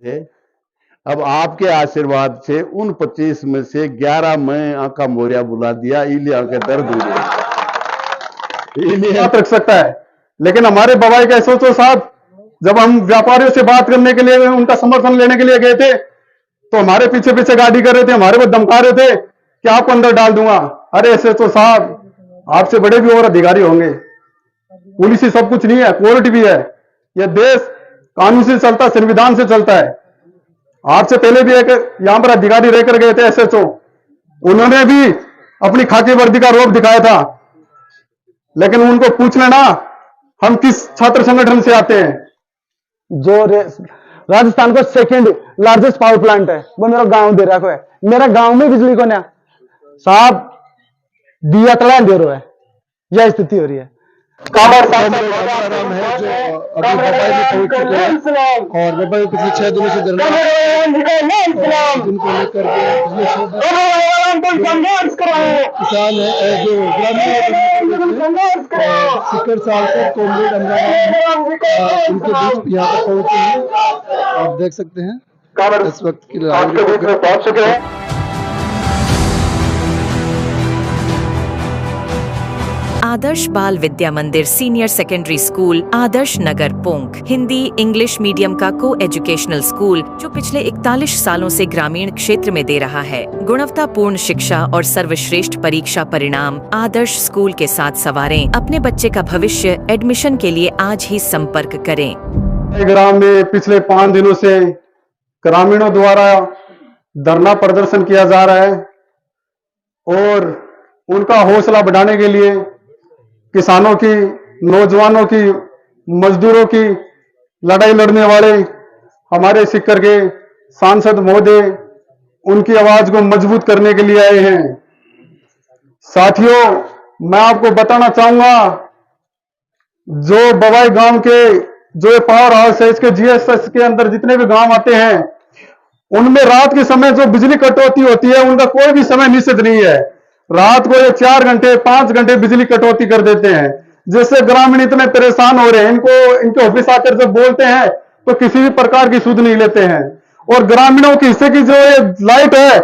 थे। अब आपके आशीर्वाद से उन 25 में से 11 मैं आका मोरिया बुला दिया, इलिया के दर्द बात रख सकता है। लेकिन हमारे बवाई का सोचो साहब, जब हम व्यापारियों से बात करने के लिए, उनका समर्थन लेने के लिए गए थे, तो हमारे पीछे पीछे गाड़ी कर रहे थे, हमारे को धमका रहे थे कि आपको अंदर डाल दूंगा। अरे SHO साहब, आपसे बड़े भी और अधिकारी होंगे। पुलिस ही सब कुछ नहीं है, कोर्ट भी है। यह देश कानून से चलता है, संविधान से चलता है। आपसे पहले भी एक यहां पर अधिकारी रहकर गए थे SHO, उन्होंने भी अपनी खाकी वर्दी का रोप दिखाया था। लेकिन उनको पूछ लेना हम किस छात्र संगठन से आते हैं। जो राजस्थान को सेकंड लार्जेस्ट पावर प्लांट है, वो मेरा गांव दे रखा है। मेरा गांव में बिजली को ना साहब दिया तला दे रहा है, यह स्थिति हो रही है। नाम है जो अभी बम्बई में पहुंच चुके हैं और बम्बई में पिछले 6 दिनों से धरना जिनको लेकर किसान है जो ग्रामीण सिक्कर साल से कॉमरेड उनके बीच यहाँ पर पहुंचे हैं। आप देख सकते हैं इस वक्त की पहुंच चुके हैं। आदर्श बाल विद्या मंदिर senior secondary school Adarsh Nagar पोंक Hindi English medium का को एजुकेशनल स्कूल जो पिछले 41 सालों से ग्रामीण क्षेत्र में दे रहा है गुणवत्तापूर्ण शिक्षा और सर्वश्रेष्ठ परीक्षा परिणाम। आदर्श स्कूल के साथ सवारें अपने बच्चे का भविष्य। एडमिशन के लिए आज ही संपर्क करें। ग्राम में पिछले 5 दिनों से ग्रामीणों द्वारा धरना प्रदर्शन किया जा रहा है और उनका हौसला बढ़ाने के लिए किसानों की, नौजवानों की, मजदूरों की लड़ाई लड़ने वाले हमारे सिक्कर के सांसद महोदय उनकी आवाज को मजबूत करने के लिए आए हैं। साथियों, मैं आपको बताना चाहूंगा, जो बवाई गांव के जो पावर हाउस है, इसके GSS के अंदर जितने भी गांव आते हैं, उनमें रात के समय जो बिजली कटौती होती है, उनका कोई भी समय निश्चित नहीं है। रात को ये 4 घंटे 5 घंटे बिजली कटौती कर देते हैं, जिससे ग्रामीण इतने परेशान हो रहे हैं। इनके ऑफिस आकर जब बोलते हैं तो किसी भी प्रकार की सुध नहीं लेते हैं। और ग्रामीणों के हिस्से की जो ये लाइट है,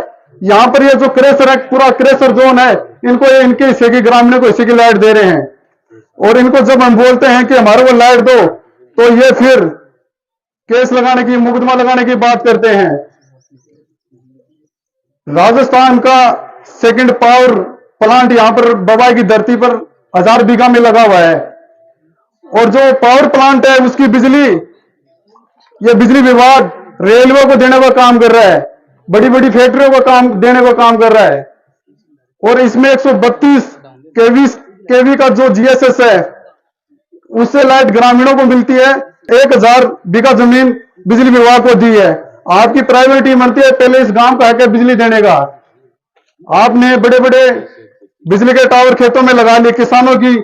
यहाँ पर ये जो क्रेशर है, पूरा क्रेशर जोन है, इनके हिस्से की, ग्रामीणों को हिस्से की लाइट दे रहे हैं। और इनको जब हम बोलते हैं कि हमारे को लाइट दो, तो ये फिर केस लगाने की, मुकदमा लगाने की बात करते हैं। राजस्थान का सेकंड पावर प्लांट यहाँ पर बवाई की धरती पर 1000 बीघा में लगा हुआ है। और जो पावर प्लांट है उसकी बिजली, ये बिजली विभाग रेलवे को देने का काम कर रहा है, बड़ी बड़ी फैक्ट्रियों को काम देने का काम कर रहा है। और इसमें 132 केवी का जो GSS है, उससे लाइट ग्रामीणों को मिलती है। 1000 बीघा जमीन बिजली विभाग को दी है। आपकी प्रायोरिटी बनती है पहले इस गांव को आकर बिजली देने का। आपने बड़े बड़े बिजली के टावर खेतों में लगा लिए। किसानों की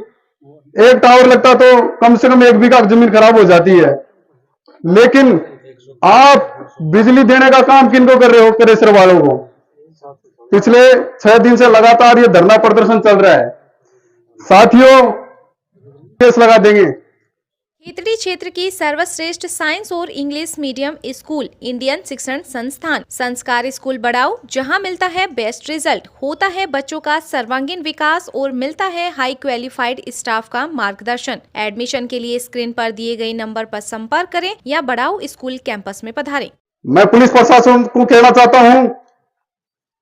एक टावर लगता तो कम से कम 1 बीघा जमीन खराब हो जाती है। लेकिन आप बिजली देने का काम किनको कर रहे हो? क्रेशर वालों को। पिछले 6 दिन से लगातार ये धरना प्रदर्शन चल रहा है। साथियों, केस लगा देंगे। खेतड़ी क्षेत्र की सर्वश्रेष्ठ साइंस और इंग्लिश मीडियम स्कूल इंडियन शिक्षण संस्थान संस्कार स्कूल बढ़ाओ, जहां मिलता है बेस्ट रिजल्ट, होता है बच्चों का सर्वांगीण विकास और मिलता है हाई क्वालिफाइड स्टाफ का मार्गदर्शन। एडमिशन के लिए स्क्रीन पर दिए गए नंबर पर संपर्क करें या बढ़ाओ स्कूल कैंपस में पधारें। मैं पुलिस प्रशासन को कहना चाहता हूं,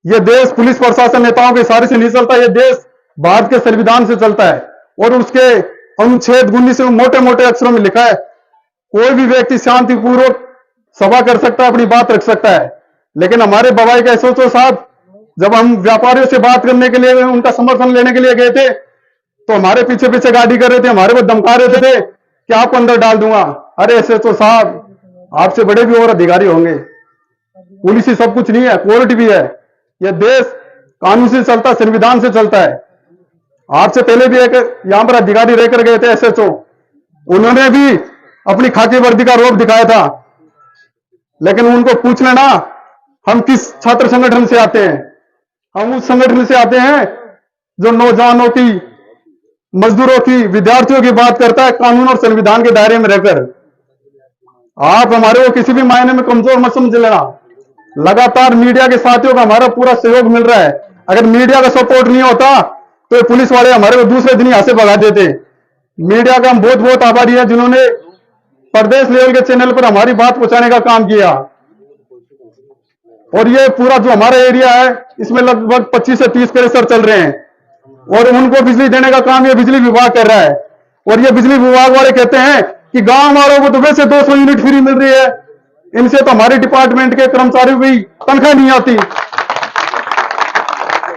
यह देश पुलिस प्रशासन नेताओं के इशारे से नहीं चलता। यह देश भारत के संविधान से चलता है और उसके अनुच्छेद 19 में मोटे मोटे अक्षरों में लिखा है, कोई भी व्यक्ति शांतिपूर्वक सभा कर सकता है, अपनी बात रख सकता है। लेकिन हमारे बवाई का SHO साहब, जब हम व्यापारियों से बात करने के लिए, उनका समर्थन लेने के लिए गए थे, तो हमारे पीछे पीछे गाड़ी कर रहे थे, हमारे को धमका रहे थे कि आपको अंदर डाल दूंगा। अरे SHO साहब, आपसे बड़े भी और अधिकारी होंगे। पुलिस ही सब कुछ नहीं है, कोर्ट भी है। यह देश कानून से चलता है, संविधान से चलता है। आपसे पहले भी एक यहां पर अधिकारी रहकर गए थे SHO, उन्होंने भी अपनी खाकी वर्दी का रोप दिखाया था। लेकिन उनको पूछ लेना हम किस छात्र संगठन से आते हैं। हम उस संगठन से आते हैं जो नौजवानों की, मजदूरों की, विद्यार्थियों की बात करता है, कानून और संविधान के दायरे में रहकर। आप हमारे को किसी भी मायने में कमजोर मत समझ लेना। लगातार मीडिया के साथियों का हमारा पूरा सहयोग मिल रहा है। अगर मीडिया का सपोर्ट नहीं होता तो ये पुलिस वाले हमारे को दूसरे दिन यहाँ से भगा देते। मीडिया का हम बहुत बहुत आभारी हैं जिन्होंने प्रदेश लेवल के चैनल पर हमारी बात पहुंचाने का काम किया। और ये पूरा जो हमारा एरिया है इसमें लगभग 25 से 30 क्रशर चल रहे हैं और उनको बिजली देने का काम ये बिजली विभाग कर रहा है। और ये बिजली विभाग वाले कहते हैं कि गांव वालों को तो वैसे 200 यूनिट फ्री मिल रही है, इनसे तो हमारे डिपार्टमेंट के कर्मचारियों की तनख्वाह नहीं आती।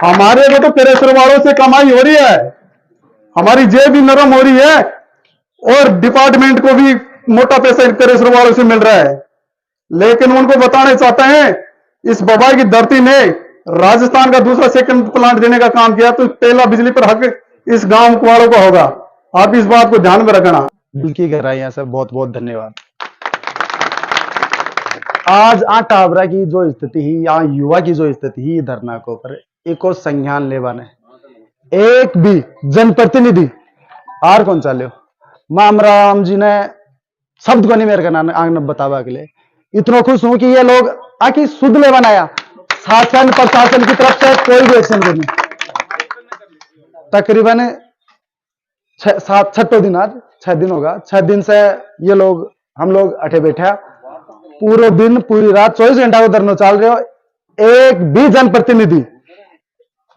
हमारे को तो क्रशर वालों से कमाई हो रही है, हमारी जेब भी नरम हो रही है और डिपार्टमेंट को भी मोटा पैसा क्रशर वालों से मिल रहा है। लेकिन उनको बताना चाहते हैं इस बवाई की धरती ने राजस्थान का दूसरा सेकंड प्लांट देने का काम किया तो पहला बिजली पर हक इस गांव वालों का होगा। आप इस बात को ध्यान में रखना। दिल की गहराइयां से बहुत बहुत धन्यवाद। आज टाबरा की जो स्थिति ही या युवा की जो स्थिति ही धरना को पर एको संज्ञान लेवाने एक भी जनप्रतिनिधि आर कौन चाल्यो माम राम जी ने शब्द को नहीं मेरे का आंगन बतावा के लिए इतना खुश हूं कि ये लोग आखिर शुद्ध ले बनाया। शासन प्रशासन की तरफ से कोई भी एक्शन नहीं। तकरीबन 6 दिन, आज 6 दिन होगा, 6 दिन से ये लोग हम लोग अठे बैठे पूरे दिन पूरी रात 24 घंटा को धरना चल रहे हो। एक भी जनप्रतिनिधि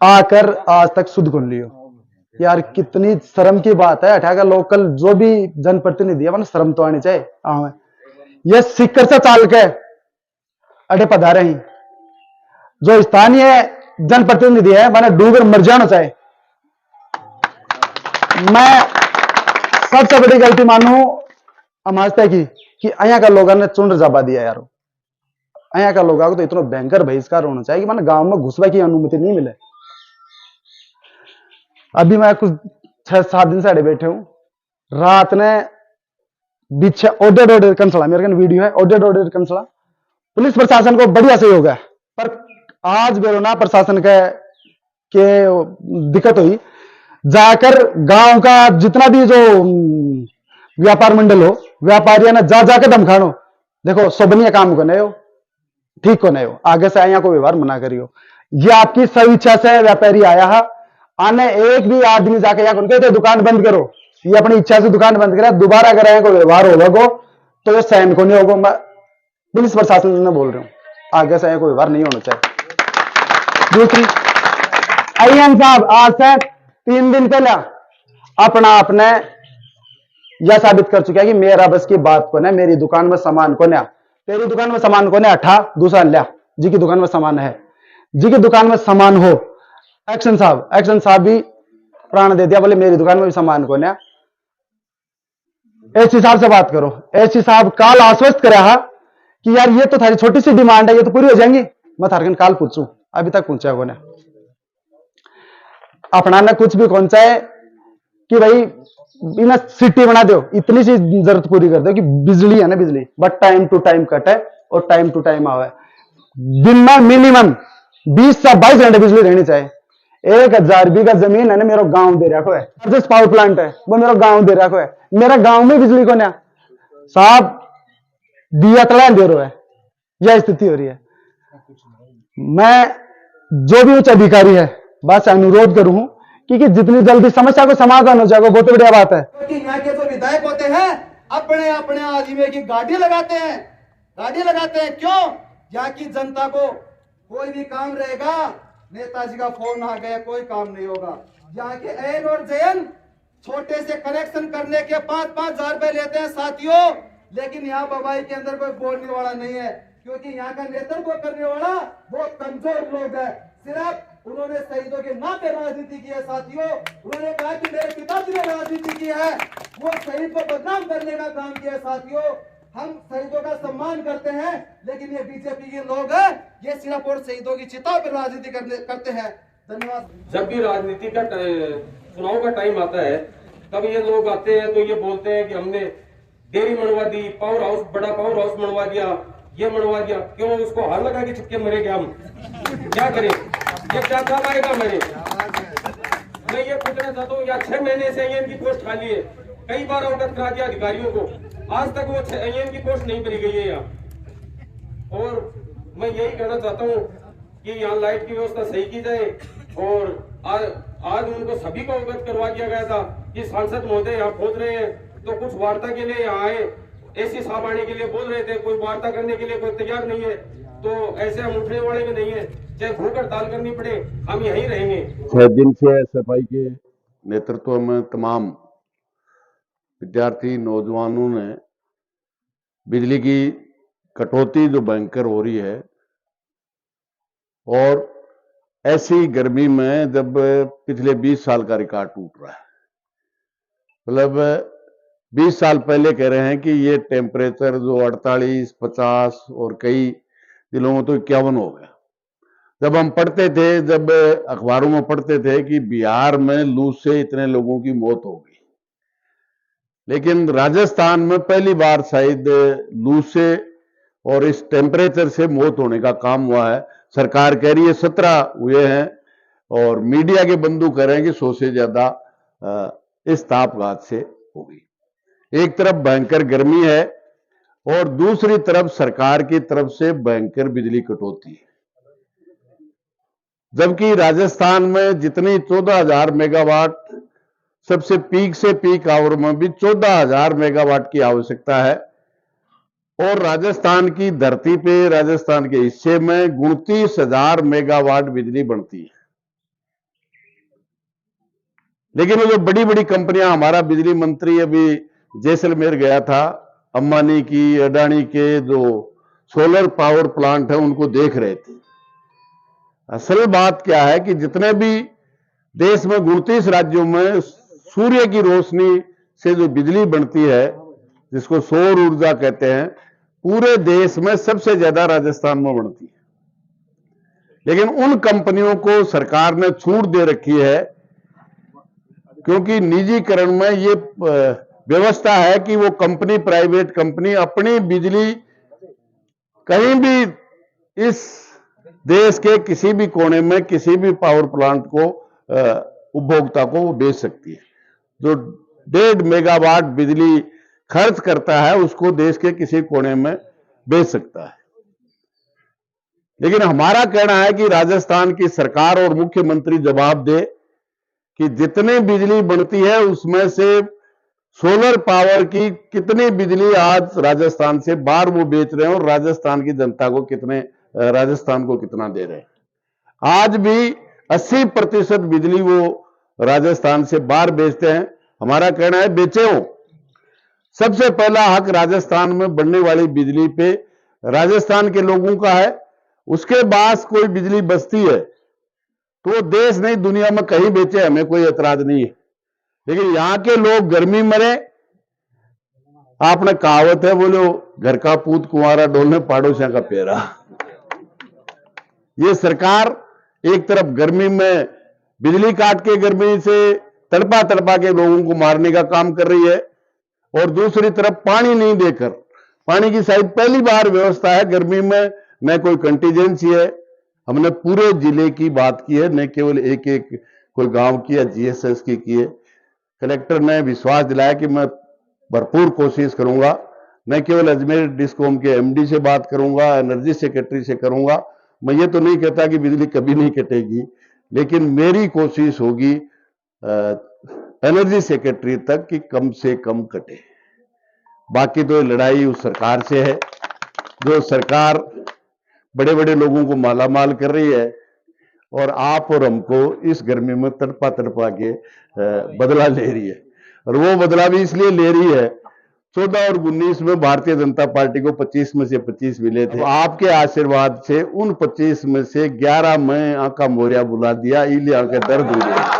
आकर आज तक सुध गुन लियो। यार कितनी शर्म की बात है। अठा का लोकल जो भी जनप्रतिनिधि है शर्म तो आनी चाहिए। ये सिक्कर से चाल के अठे पधारे ही जो स्थानीय जनप्रतिनिधि है मैंने डूबर मर जाना चाहिए। मैं सबसे बड़ी गलती मानू अमाजता की कि अया का लोगों ने चुन जबा दिया। यार अया का लोगों को तो इतना भयंकर बहिष्कार होना चाहिए कि मैंने गांव में घुसवा की अनुमति नहीं मिले। अभी मैं कुछ 6-7 दिन से अड़े बैठे हूं। रात ने बीच ऑर्डर कंसला मेरे कन वीडियो है। ऑर्डर कंसला पुलिस प्रशासन को बढ़िया सहयोग है पर आज बेरोना प्रशासन के दिक्कत हुई। जाकर गांव का जितना भी जो व्यापार मंडल हो व्यापारियों ने जाकर धमकानो देखो सोबनिया काम को नहीं हो ठीक को नहीं हो आगे से आया को व्यवहार मना करियो। ये आपकी सही इच्छा से व्यापारी आया है। आने एक भी आदमी जाके यहाँ उनके तो दुकान बंद करो, ये अपनी इच्छा से दुकान बंद करा। दोबारा अगर आया को व्यवहार होगा तो ये सहन को नहीं होगा। मैं पुलिस प्रशासन ने बोल रहा हूँ आगे से आया को व्यवहार नहीं होना चाहिए। दूसरी आईएम साहब आज से 3 दिन पहले अपना आपने यह साबित कर चुका है कि मेरा बस की बात को ना, मेरी दुकान में सामान को ना, तेरी दुकान में सामान को ना अठा दूसरा लिया जी की दुकान में सामान है, जी की दुकान में सामान हो। एक्शन साहब भी प्राण दे दिया बोले मेरी दुकान में भी सामान को ना। एससी साहब से बात करो। एससी साहब काल आश्वस्त करा कि यार ये तो थारी छोटी सी डिमांड है, ये तो पूरी हो जाएंगी। मैं थारकन काल पूछूं, अभी तक पूछा को ना। अपना ने कुछ भी कौन सा है कि भाई बिना सिटी बना दो, इतनी सी जरूरत पूरी कर दो कि बिजली है ना, बिजली बट टाइम टू टाइम कटे और टाइम टू टाइम आवे। दिन में मिनिमम 20 से 22 घंटे बिजली रहनी चाहिए। 1000 बीघा जमीन है ना, मेरा गांव दे रखो है, जिस पावर प्लांट है वो मेरा गांव दे रखो है। मेरा गांव में बिजली को ना साहब दिया तला दे रहा है, यह स्थिति हो रही है। मैं जो भी उच्च अधिकारी है बस अनुरोध करूं कि जितनी जल्दी समस्या को समाधान हो जाएगा बहुत बढ़िया बात है। क्योंकि यहाँ के जो विधायक होते हैं अपने अपने आदमी की गाड़ी लगाते हैं। क्यों? यहाँ की जनता को कोई भी काम रहेगा, नेताजी का फोन आ गया, कोई काम नहीं होगा। यहाँ के एन और जयन छोटे से कनेक्शन करने के 5-5 हजार रुपए लेते हैं साथियों, लेकिन यहाँ बबाई के अंदर कोई बोलने वाला नहीं है, क्योंकि यहाँ का नेतृत्व करने वाला बहुत कमजोर लोग है। सिर्फ उन्होंने शहीदों के नाम पे राजनीति की है साथियों। उन्होंने कहा कि मेरे पिताजी ने राजनीति की है, वो शहीद को बदनाम करने का काम किया है साथियों। हम शहीदों का सम्मान करते हैं, लेकिन ये बीजेपी के लोग हैं, ये सिर्फ और शहीदों की चिता पर राजनीति करते हैं। धन्यवाद। जब भी राजनीति का चुनाव का टाइम आता है तब ये लोग आते हैं तो ये बोलते हैं कि हमने डेयरी मनवा दी, पावर हाउस, बड़ा पावर हाउस मनवा दिया, ये मनवा दिया। क्यों? उसको हार लगा के छुपके मरेंगे हम, क्या करें? ये क्या काम आएगा? मैं ये पूछना चाहता हूँ, या 6 महीने से इनकी पोस्ट खाली है, कई बार अवगत करा दिया अधिकारियों को, आज तक वो AN की पोस्ट नहीं भरी गई है यहाँ। और मैं यही कहना चाहता हूँ कि यहाँ लाइट की व्यवस्था सही की जाए। और आज उनको सभी को अवगत करवा दिया गया था कि सांसद महोदय यहाँ पहुंच रहे हैं, तो कुछ वार्ता के लिए यहाँ आए। ऐसी साहब आने के लिए बोल रहे थे, कोई वार्ता करने के लिए कोई तैयार नहीं है, तो ऐसे हम उठने वाले भी नहीं है। चाहे भूख हड़ताल करनी पड़े, हम यहीं रहेंगे। 6 दिन से सफाई के नेतृत्व में तमाम विद्यार्थी नौजवानों ने बिजली की कटौती जो भयंकर हो रही है, और ऐसी गर्मी में जब पिछले 20 साल का रिकॉर्ड टूट रहा है, मतलब 20 साल पहले कह रहे हैं कि ये टेम्परेचर जो 48, 50 और कई जिलों में तो 51 हो गया। जब हम पढ़ते थे, जब अखबारों में पढ़ते थे कि बिहार में लू से इतने लोगों की मौत हो गई, लेकिन राजस्थान में पहली बार शायद लू से और इस टेम्परेचर से मौत होने का काम हुआ है। सरकार कह रही है 17 हुए हैं, और मीडिया के बंधु कह रहे हैं कि 100 से ज्यादा इस तापघात से हो गई। एक तरफ भयंकर गर्मी है और दूसरी तरफ सरकार की तरफ से भयंकर बिजली कटौती है। जबकि राजस्थान में जितनी 14,000 मेगावाट, सबसे पीक से पीक आवर में भी 14,000 मेगावाट की आवश्यकता है, और राजस्थान की धरती पे, राजस्थान के हिस्से में 29,000 मेगावाट बिजली बनती है। लेकिन वो जो बड़ी बड़ी कंपनियां, हमारा बिजली मंत्री अभी जैसलमेर गया था, अंबानी की, अडानी के जो सोलर पावर प्लांट है उनको देख रहे थे। असल बात क्या है कि जितने भी देश में 29 राज्यों में सूर्य की रोशनी से जो बिजली बनती है, जिसको सौर ऊर्जा कहते हैं, पूरे देश में सबसे ज्यादा राजस्थान में बनती है। लेकिन उन कंपनियों को सरकार ने छूट दे रखी है, क्योंकि निजीकरण में ये व्यवस्था है कि वो कंपनी, प्राइवेट कंपनी अपनी बिजली कहीं भी इस देश के किसी भी कोने में किसी भी पावर प्लांट को उपभोक्ता को बेच सकती है। जो 1.5 मेगावाट बिजली खर्च करता है उसको देश के किसी कोने में बेच सकता है। लेकिन हमारा कहना है कि राजस्थान की सरकार और मुख्यमंत्री जवाब दे कि जितनी बिजली बनती है उसमें से सोलर पावर की कितनी बिजली आज राजस्थान से बाहर वो बेच रहे हैं, और राजस्थान की जनता को राजस्थान को कितना दे रहे हैं। आज भी 80% बिजली वो राजस्थान से बाहर बेचते हैं। हमारा कहना है बेचे हो, सबसे पहला हक राजस्थान में बनने वाली बिजली पे राजस्थान के लोगों का है। उसके बाद कोई बिजली बचती है तो देश नहीं दुनिया में कहीं बेचे, हमें कोई एतराज नहीं है। लेकिन यहां के लोग गर्मी मरे। आपने कहावत है, बोलो घर का पूत कुंवारा डोलने पाड़ोसिया का पेरा। ये सरकार एक तरफ गर्मी में बिजली काट के गर्मी से तड़पा तड़पा के लोगों को मारने का काम कर रही है, और दूसरी तरफ पानी नहीं देकर, पानी की शायद पहली बार व्यवस्था है गर्मी में, न कोई कंटीजेंसी है। हमने पूरे जिले की बात की है, न केवल एक एक कोई गांव की या GSS की है। कलेक्टर ने विश्वास दिलाया कि मैं भरपूर कोशिश करूंगा, न केवल अजमेर डिस्कॉम के MD से बात करूंगा, एनर्जी सेक्रेटरी से करूंगा। मैं ये तो नहीं कहता कि बिजली कभी नहीं कटेगी, लेकिन मेरी कोशिश होगी एनर्जी सेक्रेटरी तक कि कम से कम कटे। बाकी तो लड़ाई उस सरकार से है, जो सरकार बड़े बड़े लोगों को मालामाल कर रही है, और आप और हमको इस गर्मी में तड़पा तड़पा के बदला ले रही है। और वो बदला भी इसलिए ले रही है, 14 और 19 में भारतीय जनता पार्टी को 25 में से 25 मिले थे। तो आपके आशीर्वाद से उन 25 में से 11 में आका मोरिया बुला दिया। इलिए आके दर्द हुई,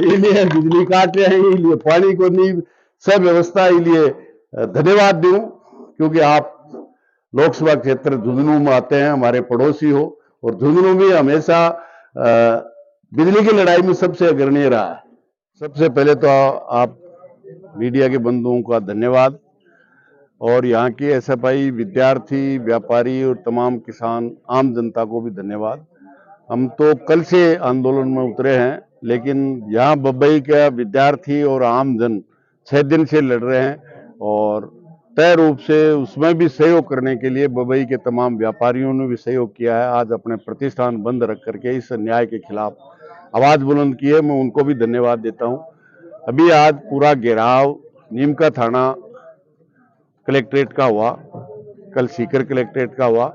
इलिए बिजली काट रहे हैं, इलिए पानी को नहीं सब व्यवस्था। इलिए धन्यवाद दूं, क्योंकि आप लोकसभा क्षेत्र झुंझुनू में आते हैं, हमारे पड़ोसी हो, और झुंझुनू भी हमेशा बिजली की लड़ाई में सबसे अग्रणीय रहा है। सबसे पहले तो आप मीडिया के बंधुओं का धन्यवाद, और यहाँ की SFI, विद्यार्थी, व्यापारी और तमाम किसान, आम जनता को भी धन्यवाद। हम तो कल से आंदोलन में उतरे हैं, लेकिन यहाँ बम्बई का विद्यार्थी और आम जन 6 दिन से लड़ रहे हैं। और तय रूप से उसमें भी सहयोग करने के लिए बम्बई के तमाम व्यापारियों ने भी सहयोग किया है। आज अपने प्रतिष्ठान बंद रख करके इस अन्याय के खिलाफ आवाज बुलंद की है। मैं उनको भी धन्यवाद देता हूं। अभी आज पूरा घेराव नीमका थाना कलेक्ट्रेट का हुआ, कल सीकर कलेक्ट्रेट का हुआ,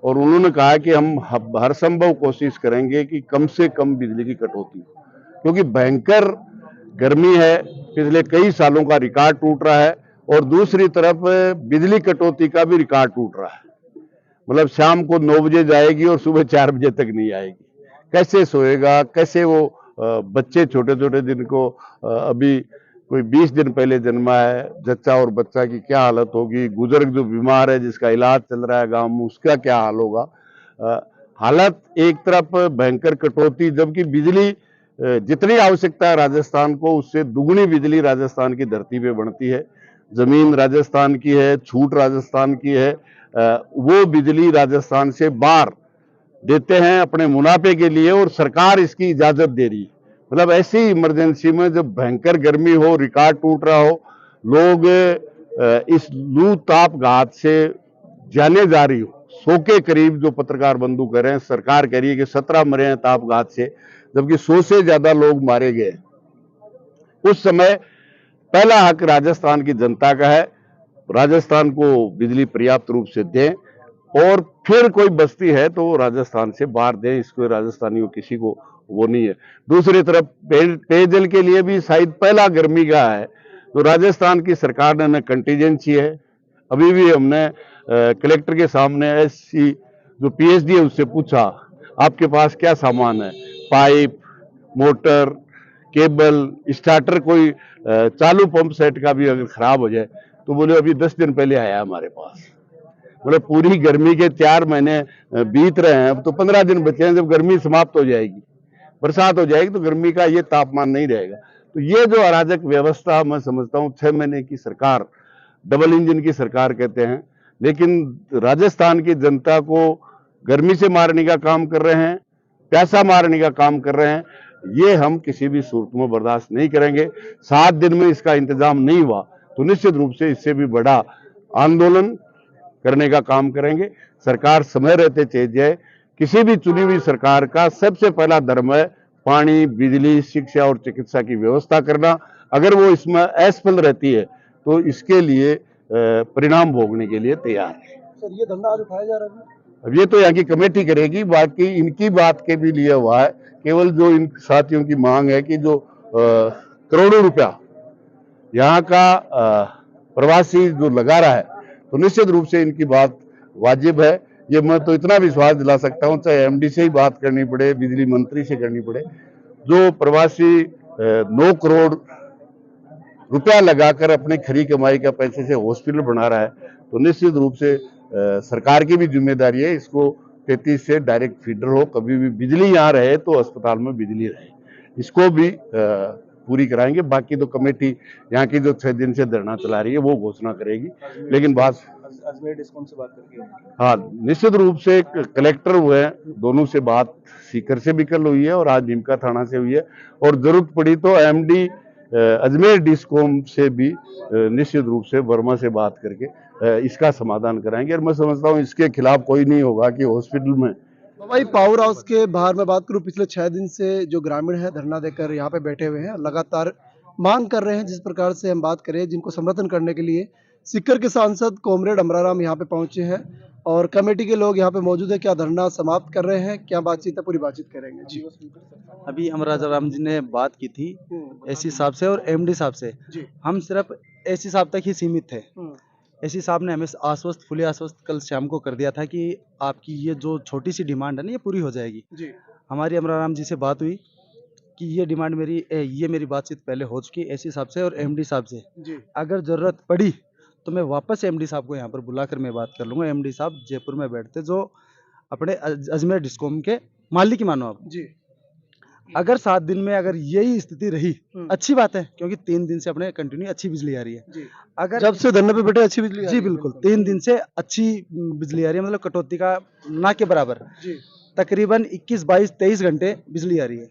और उन्होंने कहा कि हम हर संभव कोशिश करेंगे कि कम से कम बिजली की कटौती, क्योंकि भयंकर गर्मी है, पिछले कई सालों का रिकॉर्ड टूट रहा है, और दूसरी तरफ बिजली कटौती का भी रिकॉर्ड टूट रहा है। मतलब शाम को 9 बजे जाएगी और सुबह 4 बजे तक नहीं आएगी। कैसे सोएगा, कैसे वो बच्चे छोटे छोटे जिनको अभी कोई 20 दिन पहले जन्मा है, जच्चा और बच्चा की क्या हालत होगी, बुजुर्ग जो बीमार है जिसका इलाज चल रहा है गांव में, उसका क्या हाल होगा। हालत एक तरफ भयंकर कटौती, जबकि बिजली जितनी आवश्यकता है राजस्थान को, उससे दुगनी बिजली राजस्थान की धरती पे बनती है। जमीन राजस्थान की है, छूट राजस्थान की है, वो बिजली राजस्थान से बाहर देते हैं अपने मुनाफे के लिए, और सरकार इसकी इजाजत दे रही है। मतलब ऐसी इमरजेंसी में जब भयंकर गर्मी हो, रिकॉर्ड टूट रहा हो, लोग इस लू ताप घात से जाने जा रही हो, 100 के करीब जो पत्रकार बंधु कह रहे हैं, सरकार कह रही है कि 17 मरे हैं ताप घात से, जबकि 100 से ज्यादा लोग मारे गए। उस समय पहला हक राजस्थान की जनता का है, राजस्थान को बिजली पर्याप्त रूप से दें, और फिर कोई बस्ती है तो राजस्थान से बाहर दें। इसको राजस्थानियों किसी को वो नहीं है। दूसरी तरफ पेयजल के लिए भी शायद पहला गर्मी का है, तो राजस्थान की सरकार ने कंटीजेंसी है। अभी भी हमने कलेक्टर के सामने ऐसी जो पीएचडी है उससे पूछा, आपके पास क्या सामान है, पाइप, मोटर, केबल, स्टार्टर, कोई चालू पंप सेट का भी अगर खराब हो जाए तो बोले अभी 10 दिन पहले आया हमारे पास। मतलब पूरी गर्मी के 4 महीने बीत रहे हैं, अब तो 15 दिन बचे हैं। जब गर्मी समाप्त हो जाएगी, बरसात हो जाएगी, तो गर्मी का ये तापमान नहीं रहेगा। तो ये जो अराजक व्यवस्था, मैं समझता हूँ 6 महीने की सरकार, डबल इंजन की सरकार कहते हैं, लेकिन राजस्थान की जनता को गर्मी से मारने का काम कर रहे हैं, प्यासा मारने का काम कर रहे हैं। ये हम किसी भी सूरत में बर्दाश्त नहीं करेंगे। 7 दिन में इसका इंतजाम नहीं हुआ तो निश्चित रूप से इससे भी बड़ा आंदोलन करने का काम करेंगे। सरकार समय रहते चेत जाए। किसी भी चुनी हुई सरकार का सबसे पहला धर्म है पानी, बिजली, शिक्षा और चिकित्सा की व्यवस्था करना। अगर वो इसमें असफल रहती है तो इसके लिए परिणाम भोगने के लिए तैयार है। सर, ये धंधा आज उठाया जा रहा है, अब ये तो यहाँ की कमेटी करेगी। बाकी इनकी बात के भी लिए हुआ है, केवल जो इन साथियों की मांग है कि जो करोड़ों रुपया यहाँ का प्रवासी जो लगा रहा है, तो निश्चित रूप से इनकी बात वाजिब है। ये मैं तो इतना विश्वास दिला सकता हूँ, चाहे एमडी से ही बात करनी पड़े, बिजली मंत्री से करनी पड़े, जो प्रवासी 9 करोड़ रुपया लगाकर अपने खरी कमाई का पैसे से हॉस्पिटल बना रहा है, तो निश्चित रूप से सरकार की भी जिम्मेदारी है इसको 33 से डायरेक्ट फीडर हो, कभी भी बिजली यहाँ रहे तो अस्पताल में बिजली रहे, इसको भी पूरी कराएंगे। बाकी तो कमेटी यहाँ की जो 6 दिन से धरना चला रही है वो घोषणा करेगी। लेकिन बात अजमेर डिस्कॉम से बात करके, हाँ, निश्चित रूप से कलेक्टर हुए, दोनों से बात सीकर से भी कल हुई है और आज नीमका थाना से हुई है, और जरूरत पड़ी तो एमडी अजमेर डिस्कॉम से भी निश्चित रूप से वर्मा से बात करके इसका समाधान कराएंगे। और मैं समझता हूँ इसके खिलाफ कोई नहीं होगा कि हॉस्पिटल में। भाई, पावर हाउस के बाहर मैं बात करूं, पिछले 6 दिन से जो ग्रामीण है धरना देकर यहाँ पे बैठे हुए हैं, लगातार मांग कर रहे हैं। जिस प्रकार से हम बात करें, जिनको समर्थन करने के लिए सीकर के सांसद कॉमरेड अमराराम यहाँ पे पहुंचे हैं और कमेटी के लोग यहाँ पे मौजूद है। क्या धरना समाप्त कर रहे हैं, क्या बातचीत है, पूरी बातचीत करेंगे जी। अभी अमराराम जी ने बात की थी एसी साहब से और एमडी साहब से। हम सिर्फ एसी साहब तक ही सीमित थे। एसी साहब ने हमें आश्वस्त, फुली आश्वस्त कल शाम को कर दिया था कि आपकी ये जो छोटी सी डिमांड है ना, ये पूरी हो जाएगी जी। हमारी अमराराम जी से बात हुई कि ये डिमांड मेरी बातचीत पहले हो चुकी एसी साहब से और एमडी साहब से जी। अगर जरूरत पड़ी तो मैं वापस एमडी साहब को यहाँ पर बुलाकर मैं बात कर लूँगा। एमडी साहब जयपुर में बैठते, जो अपने अजमेर डिस्कॉम के मालिक ही मानो आप जी। अगर 7 दिन में अगर यही स्थिति रही, अच्छी बात है, क्योंकि 3 दिन से अपने कंटिन्यू अच्छी बिजली आ रही है जी। अगर जब से धरने पे बैठे अच्छी बिजली जी बिल्कुल 3 दिन से अच्छी बिजली आ रही है, मतलब कटौती का ना के बराबर जी। तकरीबन 21, 22, 23 घंटे बिजली आ रही है।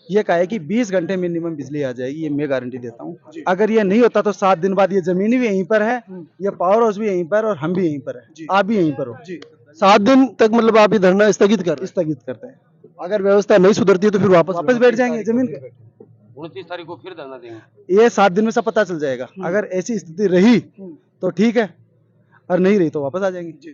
ये कहा है कि 20 घंटे मिनिमम बिजली आ जाएगी, ये मैं गारंटी देता हूँ। अगर ये नहीं होता तो 7 दिन बाद ये जमीन भी यहीं पर है, ये पावर हाउस भी यहीं पर और हम भी यहीं पर है, आप भी यहीं पर हो। 7 दिन तक मतलब आप ये धरना स्थगित कर रहे हैं। स्थगित करते हैं, अगर व्यवस्था नहीं सुधरती है तो फिर वापस बैठ जाएंगे जमीन पे। 29 तारीख को फिर धरना देंगे। ये 7 दिन में सब पता चल जाएगा। अगर ऐसी स्थिति रही तो ठीक है, और नहीं रही तो वापस आ जाएंगे।